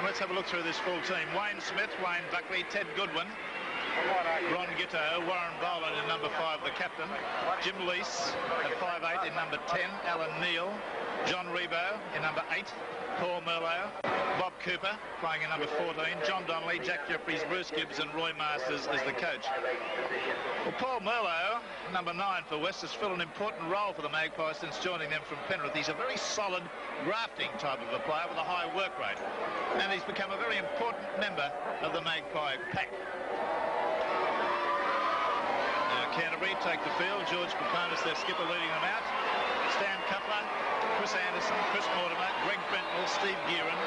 let's have a look through this full team. Wayne Smith, Wayne Buckley, Ted Goodwin, Ron Gitto, Warren Boland in number 5, the captain, Jim Lease at 5'8" in number 10, Alan Neal, John Rebo in number 8, Paul Merlo, Bob Cooper playing in number 14, John Donnelly, Jack Jeffries, Bruce Gibbs and Roy Masters as the coach. Well, Paul Merlo, number 9 for West, has filled an important role for the Magpies since joining them from Penrith. He's a very solid, grafting type of a player with a high work rate, and he's become a very important member of the Magpie pack. Canterbury take the field. George Paponis, their skipper, leading them out. Stan Cutler, Chris Anderson, Chris Mortimer, Greg Brentnell, Steve Gearon,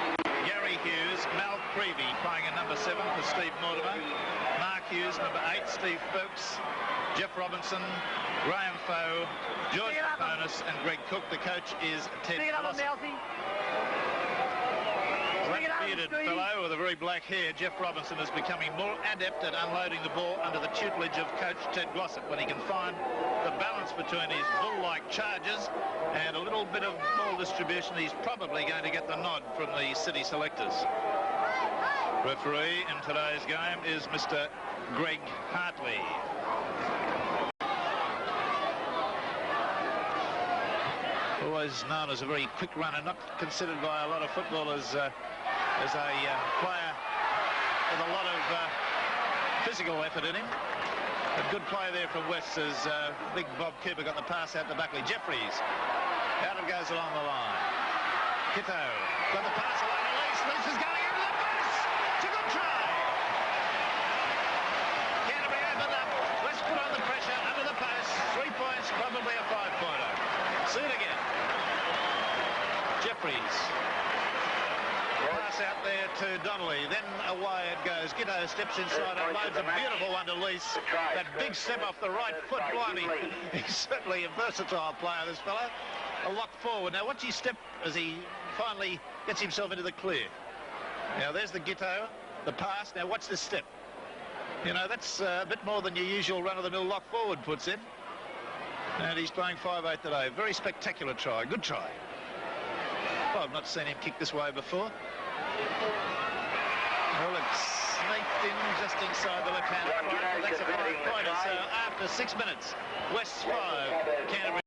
Gary Hughes, Mal Creevy playing in number 7 for Steve Mortimer, Mark Hughes, number 8, Steve Folks, Jeff Robinson, Graham Foe, George Paponis and Greg Cook. The coach is Ted Blossom. Bearded fellow with a very black hair, Jeff Robinson, is becoming more adept at unloading the ball under the tutelage of coach Ted Glossop when he can find the balance between his bull-like charges and a little bit of ball distribution. He's probably going to get the nod from the city selectors. Referee in today's game is Mr. Greg Hartley. Always known as a very quick runner, not considered by a lot of footballers as a player with a lot of physical effort in him. A good play there from West as big Bob Cooper got the pass out to Buckley. Jeffries, out it goes along the line. Gitto got the pass away to Lease. Lease is going into the post. It's a good try. Canterbury opened up. West put on the pressure under the post. 3 points, probably a 5-pointer. See it again. Jeffries. Pass out there to Donnelly, then away it goes. Gitto steps inside and loads a beautiful one to Lease. That big step off the right foot, blimey. He's certainly a versatile player, this fellow. A lock forward. Now watch his step as he finally gets himself into the clear. Now there's the Gitto, the pass. Now watch this step. You know, that's a bit more than your usual run-of-the-mill lock forward puts in. And he's playing 5'8" today. Very spectacular try. Good try. Well, I've not seen him kick this way before. Well, it's snaked in just inside the left-hand front. That's a 5-pointer. So after 6 minutes, West's 5, Canterbury.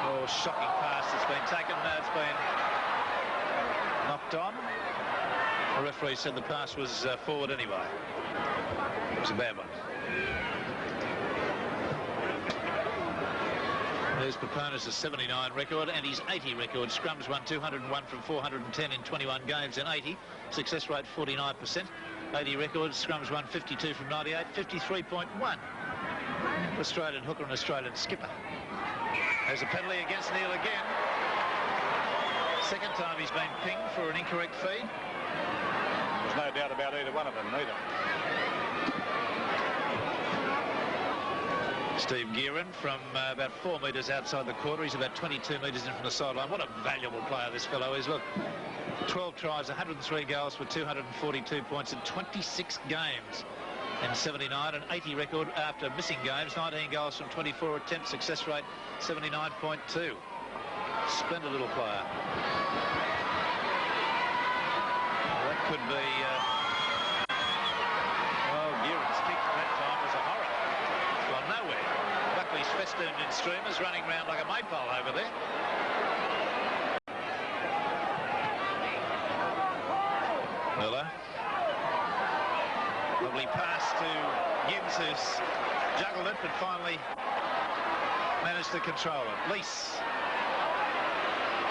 Oh, shocking pass that's been taken. It's been knocked on. The referee said the pass was forward anyway. It was a bad one. There's Paponis' 79 record and his 80 record. Scrums won 201 from 410 in 21 games in 80. Success rate 49%. 80 records. Scrums won 52 from 98. 53.1. Australian hooker and Australian skipper. There's a penalty against Neal again. Second time he's been pinged for an incorrect feed. There's no doubt about either one of them, neither. Steve Gearon from about 4 metres outside the quarter. He's about 22 metres in from the sideline. What a valuable player this fellow is. Look, 12 tries, 103 goals for 242 points in 26 games in 79. An 80 record after missing games. 19 goals from 24 attempts. Success rate 79.2. Splendid little player. That could be... well, Gearon's kick that time was a horror. Gone nowhere. Buckley's festooned in streamers, running around like a maypole over there. Miller. Lovely pass to Gibbs, who's juggled it, but finally managed to control it. Lease.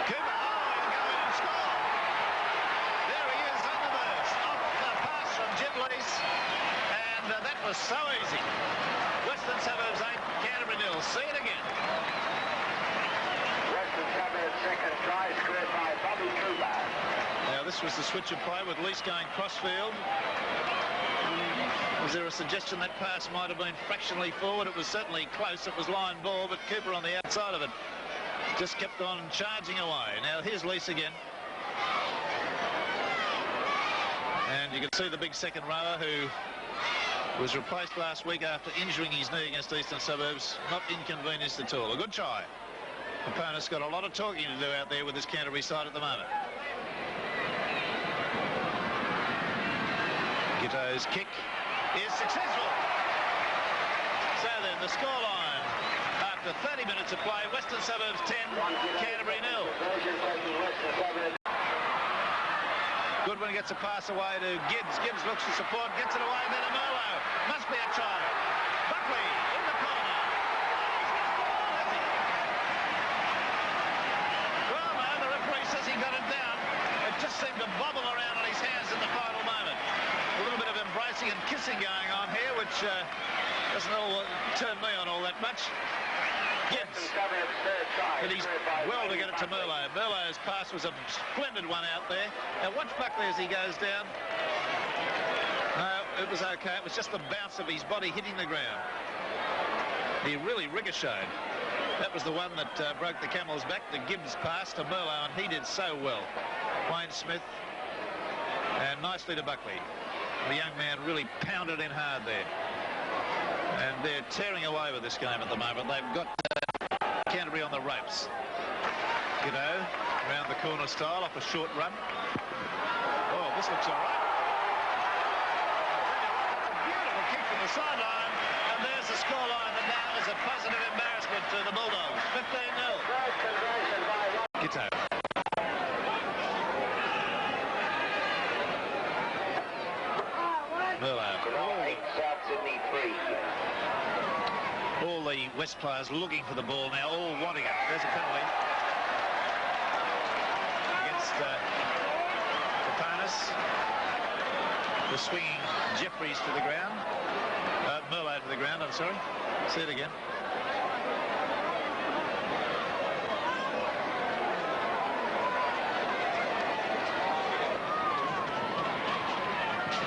Cooper, he'll go in and score. There he is on the burst. Off the pass from Jim Lease. And that was so easy. Western Suburbs 8, Canterbury 0. See it again. Western Suburbs second try scored by Bobby Cooper. Now this was the switch of play with Lease going crossfield. Was there a suggestion that pass might have been fractionally forward? It was certainly close. It was line ball, but Cooper on the outside of it just kept on charging away. Now here's Lease again. And you can see the big second rower who was replaced last week after injuring his knee against Eastern Suburbs. Not inconvenienced at all. A good try. Paponis got a lot of talking to do out there with this Canterbury side at the moment. Gitto's kick is successful. So then the scoreline after 30 minutes of play, Western Suburbs 10, Canterbury 0. Goodwin gets a pass away to Gibbs. Gibbs looks for support, gets it away, then to Merlo. Must be a try. Buckley in the corner. Well, no, the referee says he got it down. It just seemed to bobble around on his hands in the final moment. A little bit of embracing and kissing going on here, which doesn't all turn me on all that much. Gibbs, but he's well to get it to Merlo. Merlo's pass was a splendid one out there. Now watch Buckley as he goes down. No, it was okay. It was just the bounce of his body hitting the ground. He really ricocheted. That was the one that broke the camel's back, the Gibbs pass to Merlo, and he did so well. Wayne Smith, and nicely to Buckley. The young man really pounded in hard there. And they're tearing away with this game at the moment. They've got Canterbury on the ropes. Gitto, round the corner style, off a short run. Oh, this looks all right. That's a beautiful kick from the sideline. And there's the scoreline that now is a positive embarrassment to the Bulldogs. 15-0. Gitto. Merlo. All the West players looking for the ball now, all wanting it. There's a penalty against Papanis. The swinging Jeffries to the ground. Merlo to the ground, I'm sorry. See it again.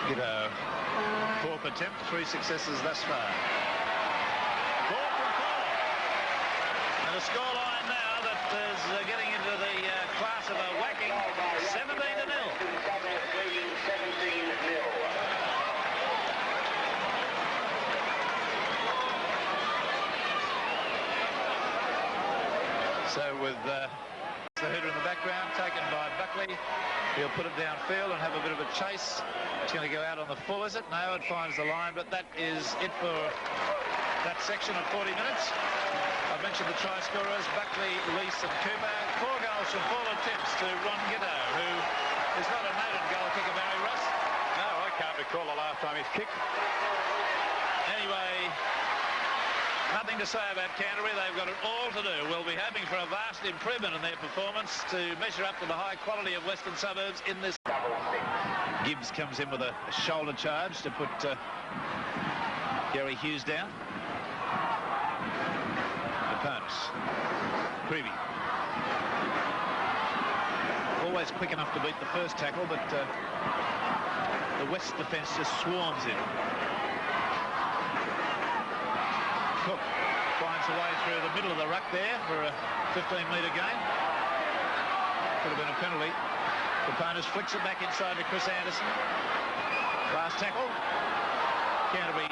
Gitto. Fourth attempt, 3 successes thus far. And a scoreline now that is getting into the class of a whacking 17-0. So with the header in the background taken by Buckley, he'll put it downfield and have a bit of a chase. It's going to go out on the full, is it? No, it finds the line, but that is it for that section of 40 minutes. I mentioned the try scorers, Buckley, Lease and Cooper. 4 goals from 4 attempts to Ron Gitto, who is not a noted goal kicker, Barry Ross. No, I can't recall the last time he's kicked. Anyway, nothing to say about Canterbury. They've got it all to do. We'll be hoping for a vast improvement in their performance to measure up to the high quality of Western Suburbs in this. Gibbs comes in with a shoulder charge to put Gary Hughes down. Opponents. Creevy. Always quick enough to beat the first tackle, but the West defence just swarms in. Cook finds a way through the middle of the ruck there for a 15-metre gain. Could have been a penalty. Papanis flicks it back inside to Chris Anderson. Last tackle. Canterbury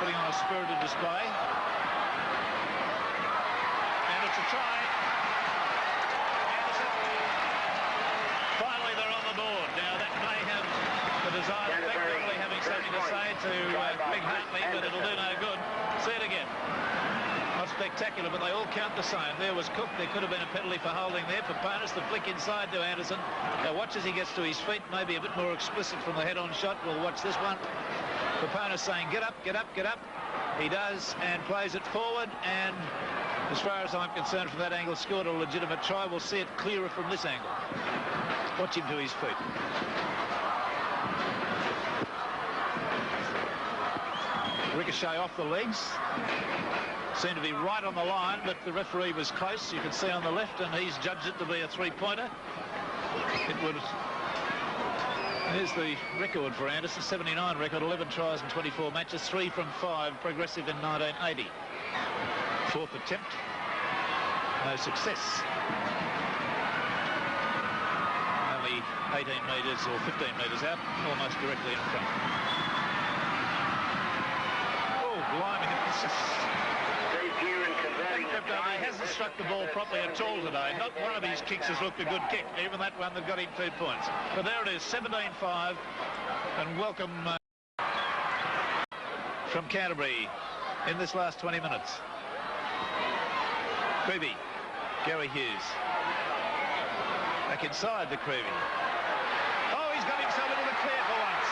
putting on a spirited display. And it's a try. Anderson. Finally, they're on the board. Now, that may have the desired effect, probably having something to say to Greg Hartley, but it'll do no good. See it again. Not spectacular, but they all count the same. There was Cook. There could have been a penalty for holding there. Papanis, the flick inside to Anderson. Now watch as he gets to his feet. Maybe a bit more explicit from the head-on shot. We'll watch this one. Papanis saying, get up, get up, get up. He does and plays it forward. And as far as I'm concerned, from that angle, scored a legitimate try. We'll see it clearer from this angle. Watch him to his feet. Ricochet off the legs. Seemed to be right on the line, but the referee was close. You can see on the left, and he's judged it to be a 3-pointer. It would. Here's the record for Anderson, 79 record, 11 tries in 24 matches, 3 from 5, progressive in 1980. 4th attempt, no success. Only 18 metres or 15 metres out, almost directly in front. Oh, blimey, He hasn't struck the ball properly at all today. Not one of his kicks has looked a good kick, even that one that got him 2 points. But there it is, 17-5, and welcome from Canterbury in this last 20 minutes. Creevy, Gary Hughes. Back inside the Creevy. Oh, he's got himself into the clear for once.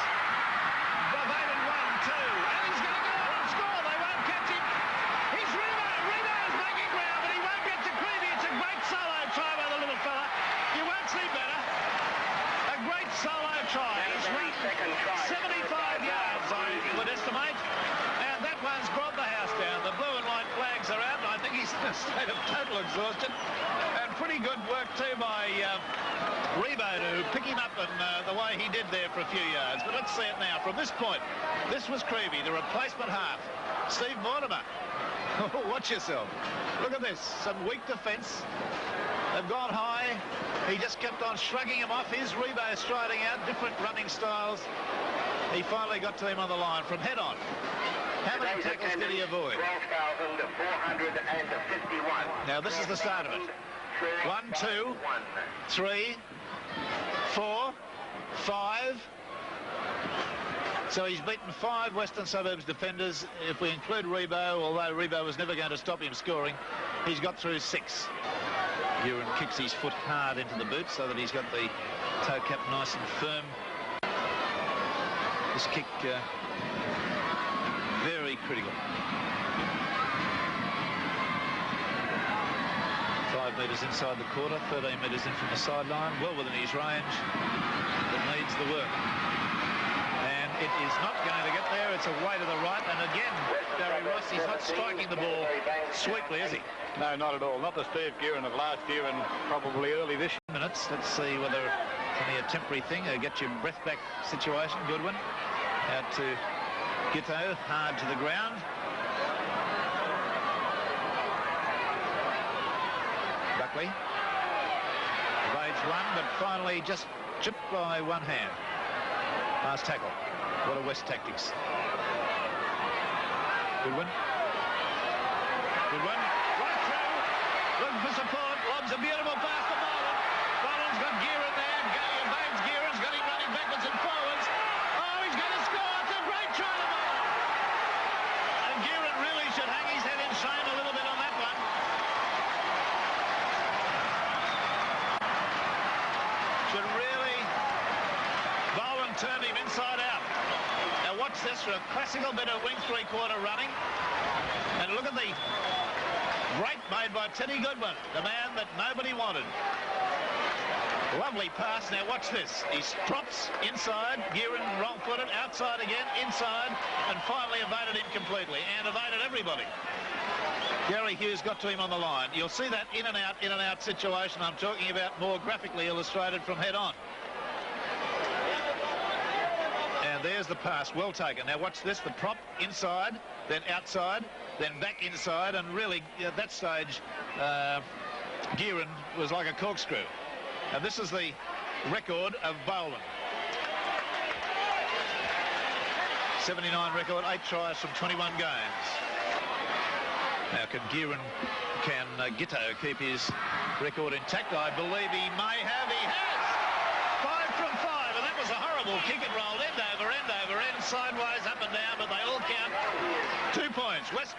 Bavated 1-2, and he's going to go on and score. They won't catch him. He's Rebo's making ground, but he won't get to Creevy. It's a great solo try by the little fella. You won't see better. A great solo try. He's run 75 yards, I would estimate. And that one's brought the house down. The blue and white flags are out, and I think he's in a state of total exhaustion. And pretty good work too by Rebo to pick him up in the way he did there for a few yards. But let's see it now. From this point, this was Creevy, the replacement half. Steve Mortimer. Watch yourself. Look at this. Some weak defence. They've gone high. He just kept on shrugging him off. Here's Rebo striding out, different running styles. He finally got to him on the line from head on. How many tackles did he avoid? 12,451. Now this is the start of it. 1, 2, 3, 4, 5. So he's beaten 5 Western Suburbs defenders. If we include Rebo, although Rebo was never going to stop him scoring, he's got through 6. Guerin kicks his foot hard into the boot so that he's got the toe cap nice and firm. This kick very critical. 5 metres inside the quarter, 13 metres in from the sideline, well within his range, but needs the work. And it is not going to get there. It's away to the right, and again, Barry Ross, he's not striking the ball sweetly, is he? No, not at all. Not the Steve Guerin of last year and probably early this year. Minutes. Let's see whether it's only a temporary thing. Get your breath back situation. Goodwin out to Gitto, hard to the ground. Buckley evades one, but finally just chipped by one hand. Last tackle. What a West tactics. Goodwin. Goodwin. Right through. Looking for support. Lobs a beautiful pass to Boland. Boland's got Guerin there. Evades Guerin's got him running backwards and forwards. Oh, he's going to score. It's a great try to Boland. And Guerin really should hang his head in shame a little bit on that one. Should really Boland turn him inside out. Now watch this for a classical bit of wing three-quarter running. And look at the break made by Teddy Goodwin, the man that nobody wanted. Lovely pass. Now watch this. He drops inside. Guerin wrong-footed. Outside again. Inside. And finally evaded him completely. And evaded everybody. Gary Hughes got to him on the line. You'll see that in and out situation I'm talking about, more graphically illustrated from head on. And there's the pass, well taken. Now watch this, the prop inside, then outside, then back inside, and really at that stage Guerin was like a corkscrew. And this is the record of Boland. 79 record, 8 tries from 21 games. Now can Gitto keep his record intact? I believe he may have. He has! 5 from 5, and that was a horrible kick. It rolled end over end, sideways, up and down, but they all count. 2 points. West.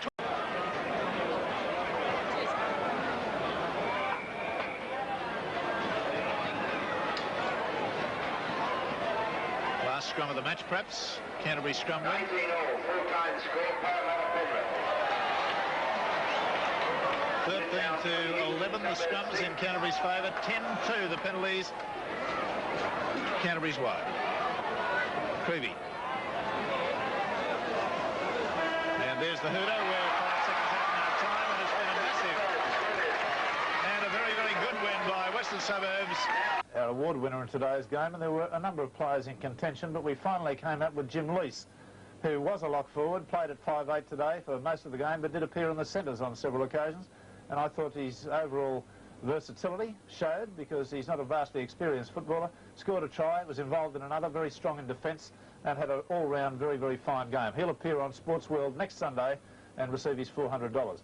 Last scrum of the match, perhaps. Canterbury scrum win. 19-all, full-time score, Parramatta Penrith. 13-11, the scrums in Canterbury's favour. 10-2, the penalties. Canterbury's wide. Creevy. And there's the hooter, where 5 seconds out now time, and it's been a massive and a very, very good win by Western Suburbs. Our award winner in today's game, and there were a number of players in contention, but we finally came up with Jim Lease, who was a lock forward, played at 5'8" today for most of the game, but did appear in the centres on several occasions. And I thought his overall versatility showed, because he's not a vastly experienced footballer. Scored a try, was involved in another, very strong in defence, and had an all-round very, very fine game. He'll appear on Sports World next Sunday and receive his $400.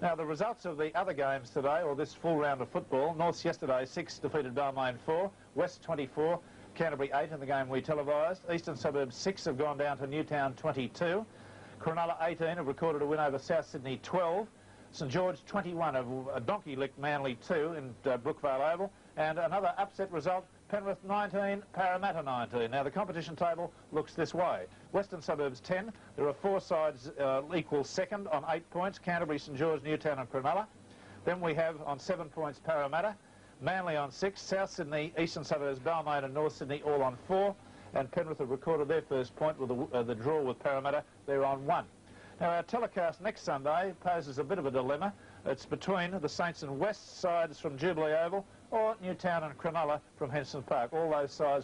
Now, the results of the other games today, or this full round of football: Norths yesterday 6 defeated Balmain 4, West 24, Canterbury 8 in the game we televised. Eastern Suburbs 6 have gone down to Newtown 22. Cronulla 18 have recorded a win over South Sydney 12. St George 21 have a donkey licked Manly 2 in Brookvale Oval. And another upset result, Penrith 19, Parramatta 19. Now, the competition table looks this way. Western Suburbs 10. There are 4 sides equal second on 8 points: Canterbury, St George, Newtown and Cronulla. Then we have on 7 points Parramatta, Manly on 6, South Sydney, Eastern Suburbs, Balmain and North Sydney all on 4. And Penrith have recorded their first point with the draw with Parramatta. They're on 1. Now, our telecast next Sunday poses a bit of a dilemma. It's between the Saints and West sides from Jubilee Oval or Newtown and Cronulla from Henson Park. All those sides